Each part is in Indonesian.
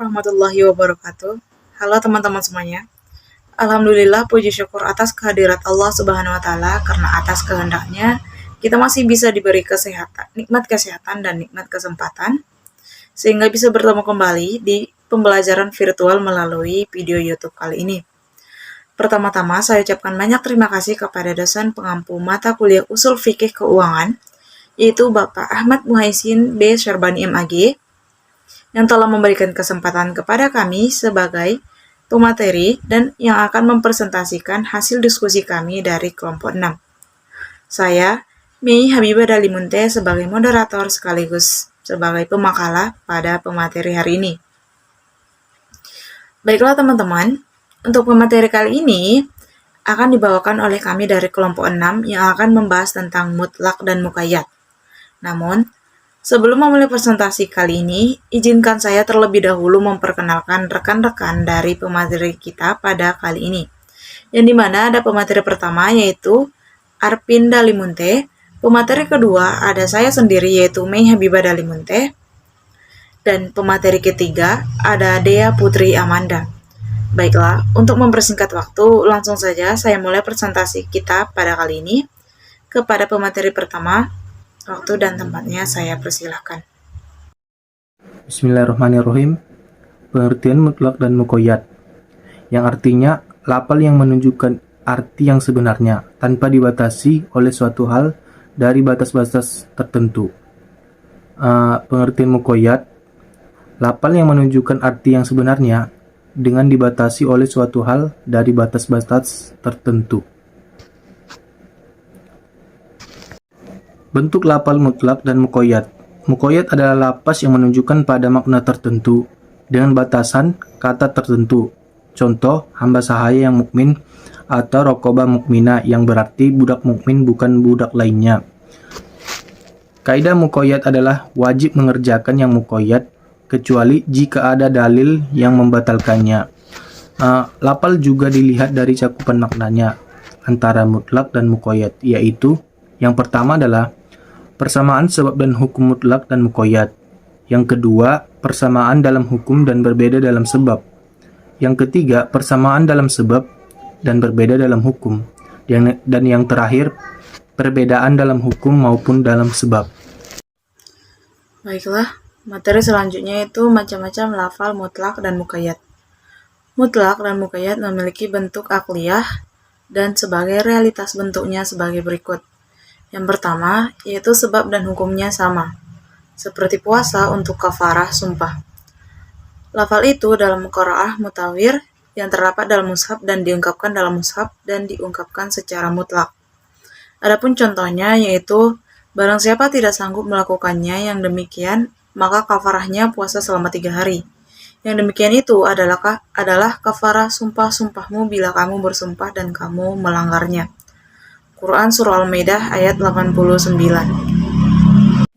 Warahmatullahi wabarakatuh. Halo teman-teman semuanya. Alhamdulillah, puji syukur atas kehadirat Allah Subhanahu wa taala, karena atas kehendaknya kita masih bisa diberi kesehatan dan nikmat kesempatan sehingga bisa bertemu kembali di pembelajaran virtual melalui video YouTube kali ini. Pertama-tama saya ucapkan banyak terima kasih kepada dosen pengampu mata kuliah Usul Fikih Keuangan, yaitu Bapak Ahmad Muhaisin B. Syarbani MAG, yang telah memberikan kesempatan kepada kami sebagai pemateri dan yang akan mempresentasikan hasil diskusi kami dari kelompok 6. Saya, Mei Habibah Dalimunte, sebagai moderator sekaligus sebagai pemakalah pada pemateri hari ini. Baiklah teman-teman, untuk pemateri kali ini akan dibawakan oleh kami dari kelompok 6 yang akan membahas tentang mutlak dan muqayyad. Namun, sebelum memulai presentasi kali ini, izinkan saya terlebih dahulu memperkenalkan rekan-rekan dari pemateri kita pada kali ini. Yang dimana ada pemateri pertama yaitu Arpin Dalimunte, pemateri kedua ada saya sendiri yaitu Mei Habibah Dalimunte, dan pemateri ketiga ada Dea Putri Amanda. Baiklah, untuk mempersingkat waktu, langsung saja saya mulai presentasi kita pada kali ini. Kepada pemateri pertama, waktu dan tempatnya saya persilahkan. Bismillahirrahmanirrahim. Pengertian mutlak dan muqayyad, yang artinya lafal yang menunjukkan arti yang sebenarnya tanpa dibatasi oleh suatu hal dari batas-batas tertentu. Pengertian muqayyad, lafal yang menunjukkan arti yang sebenarnya dengan dibatasi oleh suatu hal dari batas-batas tertentu. Bentuk lafal mutlak dan muqayyad. Muqayyad adalah lafaz yang menunjukkan pada makna tertentu dengan batasan kata tertentu. Contoh, hamba sahaya yang mukmin atau raqabah mukminah, yang berarti budak mukmin bukan budak lainnya. Kaidah muqayyad adalah wajib mengerjakan yang muqayyad kecuali jika ada dalil yang membatalkannya. Lafal juga dilihat dari cakupan maknanya antara mutlak dan muqayyad, yaitu yang pertama adalah persamaan sebab dan hukum mutlak dan muqayyad. Yang kedua, persamaan dalam hukum dan berbeda dalam sebab. Yang ketiga, persamaan dalam sebab dan berbeda dalam hukum. Dan yang terakhir, perbedaan dalam hukum maupun dalam sebab. Baiklah, materi selanjutnya itu macam-macam lafal mutlak dan muqayyad. Mutlak dan muqayyad memiliki bentuk akliyah dan sebagai realitas bentuknya sebagai berikut. Yang pertama, yaitu sebab dan hukumnya sama, seperti puasa untuk kafarah sumpah. Lafal itu dalam qiraah mutawir yang terdapat dalam mushaf dan diungkapkan dalam mushaf dan diungkapkan secara mutlak. Adapun contohnya yaitu, barang siapa tidak sanggup melakukannya yang demikian, maka kafarahnya puasa selama 3 hari. Yang demikian itu adalah kafarah sumpah-sumpahmu bila kamu bersumpah dan kamu melanggarnya. Quran Surah Al-Maidah ayat 89.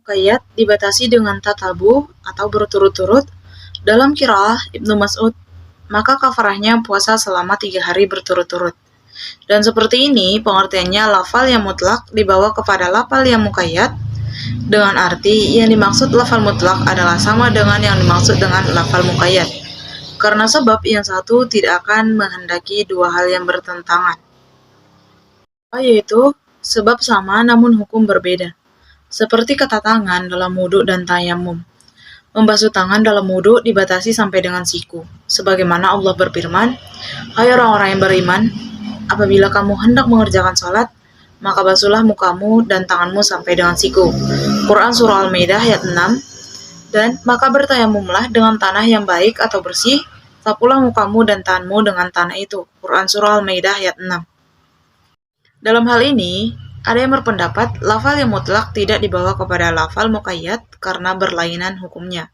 Muqayyad dibatasi dengan tatabu atau berturut-turut. Dalam qiraah Ibnu Mas'ud, maka kafarahnya puasa selama 3 hari berturut-turut. Dan seperti ini pengertiannya lafal yang mutlak dibawa kepada lafal yang muqayyad, dengan arti yang dimaksud lafal mutlak adalah sama dengan yang dimaksud dengan lafal muqayyad, karena sebab yang satu tidak akan menghendaki dua hal yang bertentangan, yaitu sebab sama namun hukum berbeda, seperti kata tangan dalam wudhu dan tayamum. Membasuh tangan dalam wudhu dibatasi sampai dengan siku, sebagaimana Allah berfirman, "Hai orang-orang yang beriman, apabila kamu hendak mengerjakan sholat, maka basuhlah mukamu dan tanganmu sampai dengan siku." Quran Surah Al-Maidah ayat 6. Dan maka bertayamumlah dengan tanah yang baik atau bersih, sapulah mukamu dan tanganmu dengan tanah itu. Quran Surah Al-Maidah ayat 6. Dalam hal ini, ada yang berpendapat lafal yang mutlak tidak dibawa kepada lafal muqayyad karena berlainan hukumnya.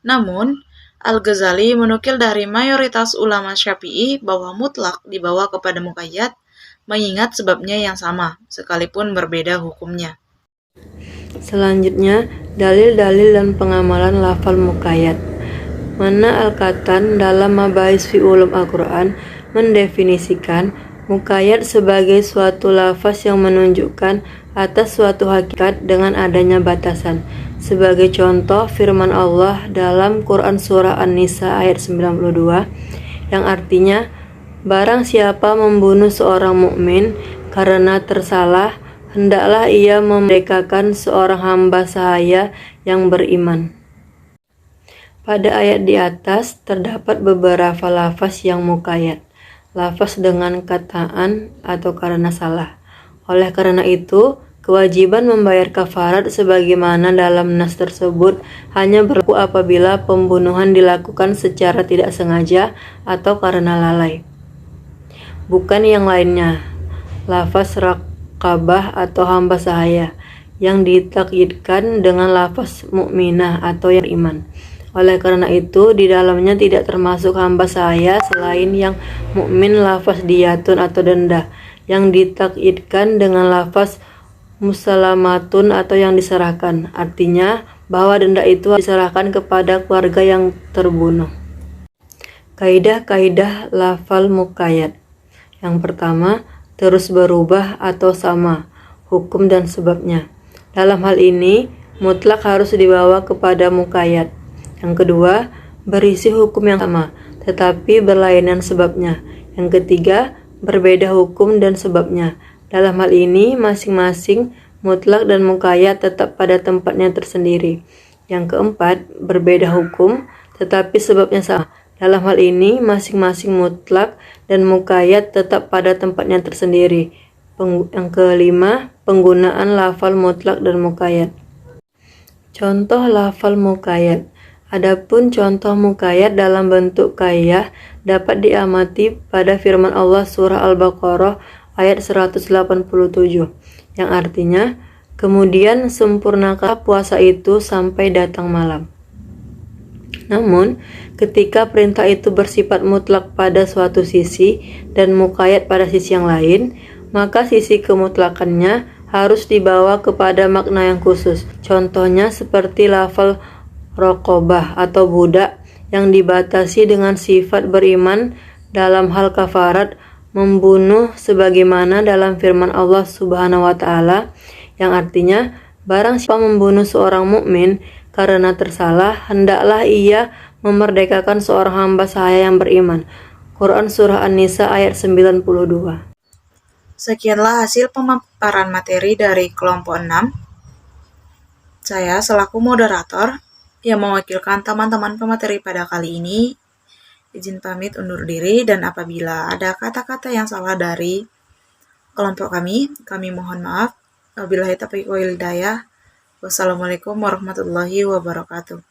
Namun, Al-Ghazali menukil dari mayoritas ulama Syafi'i bahwa mutlak dibawa kepada muqayyad mengingat sebabnya yang sama, sekalipun berbeda hukumnya. Selanjutnya, dalil-dalil dan pengamalan lafal muqayyad. Mana Al-Katan dalam Mabahis fi Ulum Al-Quran mendefinisikan muqayyad sebagai suatu lafaz yang menunjukkan atas suatu hakikat dengan adanya batasan. Sebagai contoh firman Allah dalam Quran Surah An-Nisa ayat 92 yang artinya, barang siapa membunuh seorang mukmin karena tersalah, hendaklah ia memerdekakan seorang hamba sahaya yang beriman. Pada ayat di atas terdapat beberapa lafaz yang muqayyad, lafaz dengan kataan atau karena salah. Oleh karena itu, kewajiban membayar kafarat sebagaimana dalam nas tersebut hanya berlaku apabila pembunuhan dilakukan secara tidak sengaja atau karena lalai, bukan yang lainnya. Lafaz raqabah atau hamba sahaya yang ditakyidkan dengan lafaz mukminah atau yang iman. Oleh karena itu, di dalamnya tidak termasuk hamba sahaya selain yang mukmin lafaz diyatun atau denda yang ditakyidkan dengan lafaz musalamatun atau yang diserahkan. Artinya bahwa denda itu diserahkan kepada keluarga yang terbunuh. Kaidah-kaidah lafal muqayyad. Yang pertama, terus berubah atau sama, hukum dan sebabnya. Dalam hal ini, mutlak harus dibawa kepada muqayyad. Yang kedua, berisi hukum yang sama, tetapi berlainan sebabnya. Yang ketiga, berbeda hukum dan sebabnya. Dalam hal ini, masing-masing mutlak dan muqayyad tetap pada tempatnya tersendiri. Yang keempat, berbeda hukum, tetapi sebabnya sama. Dalam hal ini, masing-masing mutlak dan muqayyad tetap pada tempatnya tersendiri. Yang kelima, penggunaan lafal mutlak dan muqayyad. Contoh lafal muqayyad. Adapun contoh muqayyad dalam bentuk qayyah dapat diamati pada firman Allah surah Al-Baqarah ayat 187 yang artinya, kemudian sempurnakan puasa itu sampai datang malam. Namun, ketika perintah itu bersifat mutlak pada suatu sisi dan muqayyad pada sisi yang lain, maka sisi kemutlakannya harus dibawa kepada makna yang khusus. Contohnya seperti lafal raqabah atau budak yang dibatasi dengan sifat beriman dalam hal kafarat membunuh sebagaimana dalam firman Allah Subhanahu wa taala yang artinya, barang siapa membunuh seorang mukmin karena tersalah, hendaklah ia memerdekakan seorang hamba sahaya yang beriman. Quran Surah An-Nisa ayat 92. Sekianlah hasil pemaparan materi dari kelompok 6. Saya selaku moderator yang mewakilkan teman-teman pemateri pada kali ini, izin pamit undur diri, dan apabila ada kata-kata yang salah dari kelompok kami mohon maaf. Wabillahi taufiq wal hidayah. Wassalamualaikum warahmatullahi wabarakatuh.